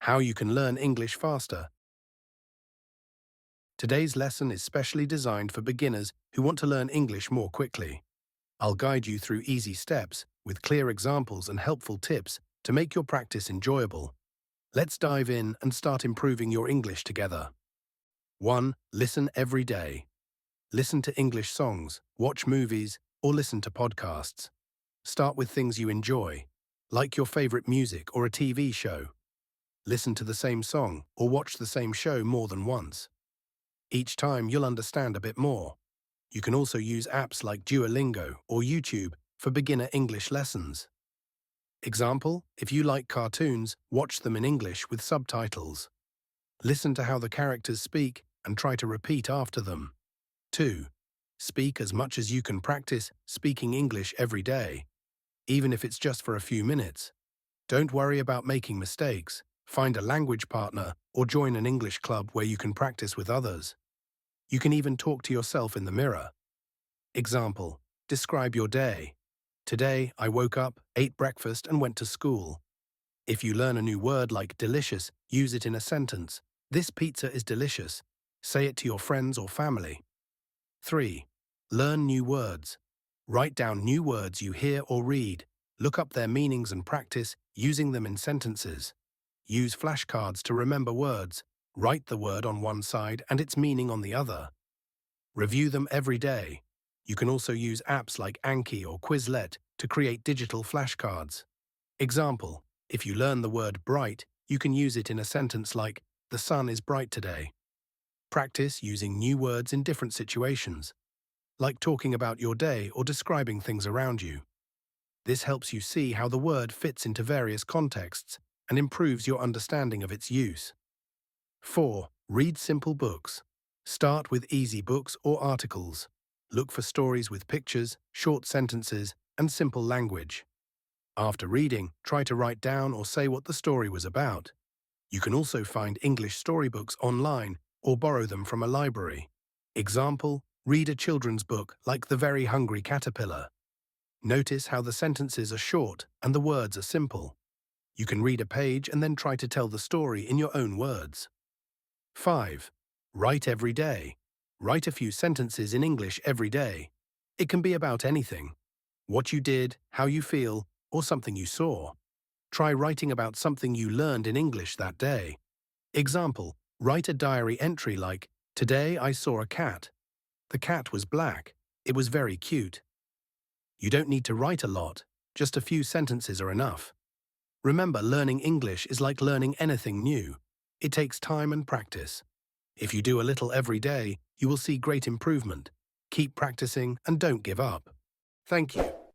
How you can learn English faster. Today's lesson is specially designed for beginners who want to learn English more quickly. I'll guide you through easy steps with clear examples and helpful tips to make your practice enjoyable. Let's dive in and start improving your English together. 1. Listen every day. Listen to English songs, watch movies, or listen to podcasts. Start with things you enjoy, like your favorite music or a TV show. Listen to the same song or watch the same show more than once. Each time you'll understand a bit more. You can also use apps like Duolingo or YouTube for beginner English lessons. Example, if you like cartoons, watch them in English with subtitles. Listen to how the characters speak and try to repeat after them. 2. Speak as much as you can. Practice speaking English every day, even if it's just for a few minutes. Don't worry about making mistakes. Find a language partner or join an English club where you can practice with others. You can even talk to yourself in the mirror. Example, describe your day. Today, I woke up, ate breakfast, and went to school. If you learn a new word like delicious, use it in a sentence. This pizza is delicious. Say it to your friends or family. 3. Learn new words. Write down new words you hear or read. Look up their meanings and practice using them in sentences. Use flashcards to remember words. Write the word on one side and its meaning on the other. Review them every day. You can also use apps like Anki or Quizlet to create digital flashcards. Example, if you learn the word bright, you can use it in a sentence like, "The sun is bright today." Practice using new words in different situations, like talking about your day or describing things around you. This helps you see how the word fits into various contexts and improves your understanding of its use. 4. Read simple books. Start with easy books or articles. Look for stories with pictures, short sentences, and simple language. After reading, try to write down or say what the story was about. You can also find English storybooks online or borrow them from a library. Example, read a children's book like The Very Hungry Caterpillar. Notice how the sentences are short and the words are simple. You can read a page and then try to tell the story in your own words. 5. Write every day. Write a few sentences in English every day. It can be about anything. What you did, how you feel, or something you saw. Try writing about something you learned in English that day. Example, write a diary entry like, "Today I saw a cat. The cat was black. It was very cute." You don't need to write a lot. Just a few sentences are enough. Remember, learning English is like learning anything new. It takes time and practice. If you do a little every day, you will see great improvement. Keep practicing and don't give up. Thank you.